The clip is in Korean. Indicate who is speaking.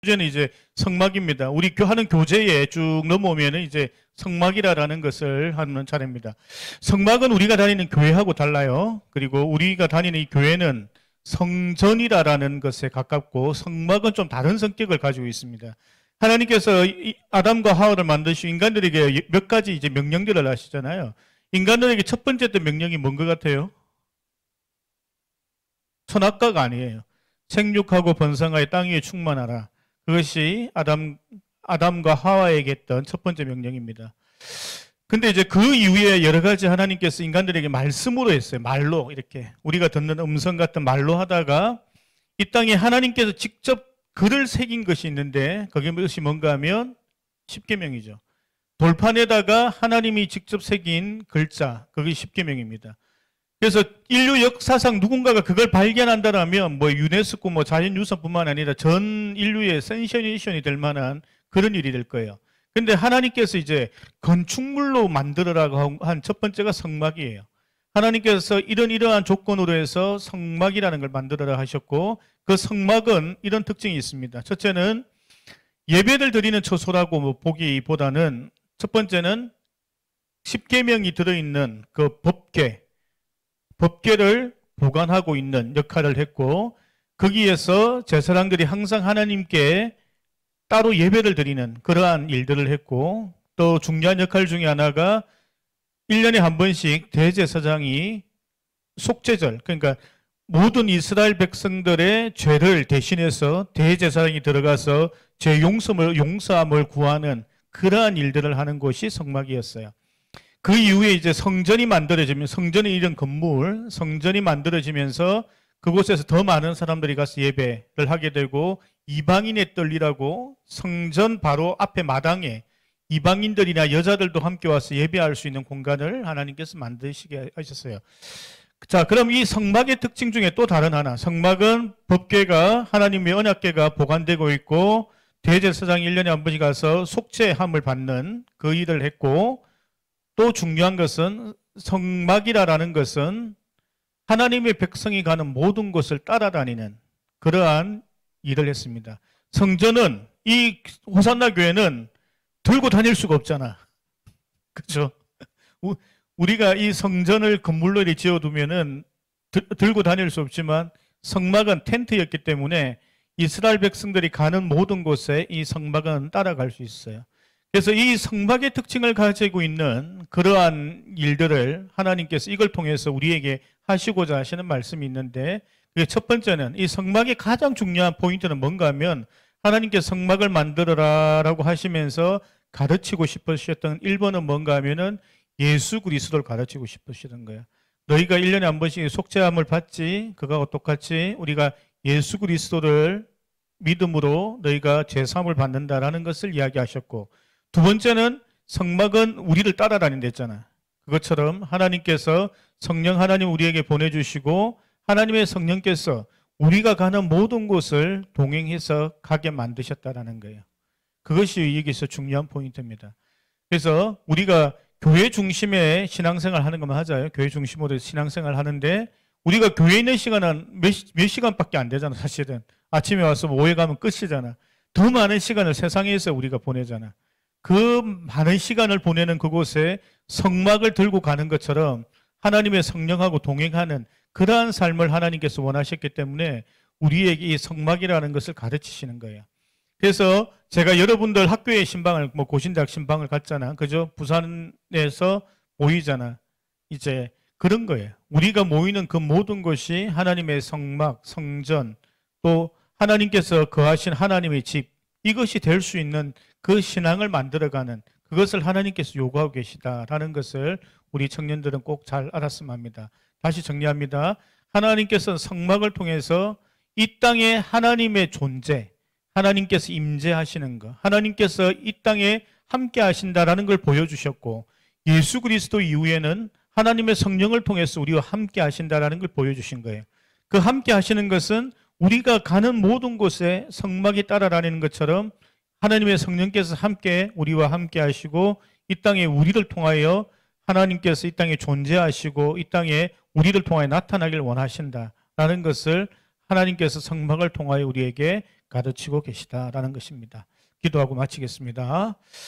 Speaker 1: 주제는 이제 성막입니다. 우리 하는 교재에 쭉 넘어오면은 이제 성막이라는 것을 하는 차례입니다. 성막은 우리가 다니는 교회하고 달라요. 그리고 우리가 다니는 이 교회는 성전이라는 것에 가깝고 성막은 좀 다른 성격을 가지고 있습니다. 하나님께서 아담과 하와를 만드시고 인간들에게 몇 가지 이제 명령들을 하시잖아요. 인간들에게 첫 번째 명령이 뭔 것 같아요? 선악과가 아니에요. 생육하고 번성하여 땅 위에 충만하라. 그것이 아담과 하와에게 했던 첫 번째 명령입니다. 근데 이제 그 이후에 여러 가지 하나님께서 인간들에게 말씀으로 했어요. 말로 이렇게 우리가 듣는 음성 같은 말로 하다가 이 땅에 하나님께서 직접 글을 새긴 것이 있는데 그것이 뭔가 하면 십계명이죠. 돌판에다가 하나님이 직접 새긴 글자, 그게 십계명입니다. 그래서 인류 역사상 누군가가 그걸 발견한다면 뭐 유네스코 뭐 자연유산뿐만 아니라 전 인류의 센세이션이 될 만한 그런 일이 될 거예요. 근데 하나님께서 이제 건축물로 만들어라고 한 첫 번째가 성막이에요. 하나님께서 이러한 조건으로 해서 성막이라는 걸 만들어라 하셨고 그 성막은 이런 특징이 있습니다. 첫째는 예배를 드리는 처소라고 뭐 보기보다는 첫 번째는 십계명이 들어있는 그 법궤를 보관하고 있는 역할을 했고 거기에서 제사장들이 항상 하나님께 따로 예배를 드리는 그러한 일들을 했고 또 중요한 역할 중에 하나가 1년에 한 번씩 대제사장이 속죄절 그러니까 모든 이스라엘 백성들의 죄를 대신해서 대제사장이 들어가서 죄 용서함을 구하는 그러한 일들을 하는 곳이 성막이었어요. 그 이후에 이제 성전이 만들어지면 성전의 이런 건물, 성전이 만들어지면서 그곳에서 더 많은 사람들이 가서 예배를 하게 되고 이방인의 뜰이라고 성전 바로 앞에 마당에 이방인들이나 여자들도 함께 와서 예배할 수 있는 공간을 하나님께서 만드시게 하셨어요. 자, 그럼 이 성막의 특징 중에 또 다른 하나. 성막은 법궤가 하나님의 언약궤가 보관되고 있고 대제사장이 1년에 한 번씩 가서 속죄함을 받는 그 일을 했고 또 중요한 것은 성막이라는 것은 하나님의 백성이 가는 모든 곳을 따라다니는 그러한 일을 했습니다. 성전은 이 호산나 교회는 들고 다닐 수가 없잖아. 그렇죠? 우리가 이 성전을 건물로 지어두면은 들고 다닐 수 없지만 성막은 텐트였기 때문에 이스라엘 백성들이 가는 모든 곳에 이 성막은 따라갈 수 있어요. 그래서 이 성막의 특징을 가지고 있는 그러한 일들을 하나님께서 이걸 통해서 우리에게 하시고자 하시는 말씀이 있는데 그게 첫 번째는 이 성막의 가장 중요한 포인트는 뭔가 하면 하나님께서 성막을 만들어라라고 하시면서 가르치고 싶으셨던 1번은 뭔가 하면은 예수 그리스도를 가르치고 싶으시던 거예요. 너희가 1년에 한 번씩 속죄함을 받지 그거하고 똑같이 우리가 예수 그리스도를 믿음으로 너희가 죄사함을 받는다라는 것을 이야기하셨고 두 번째는 성막은 우리를 따라다닌다 했잖아. 그것처럼 하나님께서 성령 하나님 우리에게 보내주시고 하나님의 성령께서 우리가 가는 모든 곳을 동행해서 가게 만드셨다라는 거예요. 그것이 여기서 중요한 포인트입니다. 그래서 우리가 교회 중심의 신앙생활 하는 것만 하자요. 교회 중심으로 신앙생활 하는데 우리가 교회에 있는 시간은 몇 시간밖에 안 되잖아. 사실은 아침에 와서 오후에 가면 끝이잖아. 더 많은 시간을 세상에서 우리가 보내잖아. 그 많은 시간을 보내는 그곳에 성막을 들고 가는 것처럼 하나님의 성령하고 동행하는 그러한 삶을 하나님께서 원하셨기 때문에 우리에게 이 성막이라는 것을 가르치시는 거예요. 그래서 제가 여러분들 학교의 신방을 뭐 고신대학 신방을 갔잖아. 그죠? 부산에서 모이잖아. 이제 그런 거예요. 우리가 모이는 그 모든 것이 하나님의 성막, 성전 또 하나님께서 거하신 하나님의 집 이것이 될 수 있는 그 신앙을 만들어가는 그것을 하나님께서 요구하고 계시다라는 것을 우리 청년들은 꼭 잘 알았으면 합니다. 다시 정리합니다. 하나님께서는 성막을 통해서 이 땅에 하나님의 존재, 하나님께서 임재하시는 것, 하나님께서 이 땅에 함께 하신다라는 걸 보여주셨고 예수 그리스도 이후에는 하나님의 성령을 통해서 우리와 함께 하신다라는 걸 보여주신 거예요. 그 함께 하시는 것은 우리가 가는 모든 곳에 성막이 따라다니는 것처럼 하나님의 성령께서 함께 우리와 함께 하시고 이 땅에 우리를 통하여 하나님께서 이 땅에 존재하시고 이 땅에 우리를 통하여 나타나길 원하신다라는 것을 하나님께서 성막을 통하여 우리에게 가르치고 계시다라는 것입니다. 기도하고 마치겠습니다.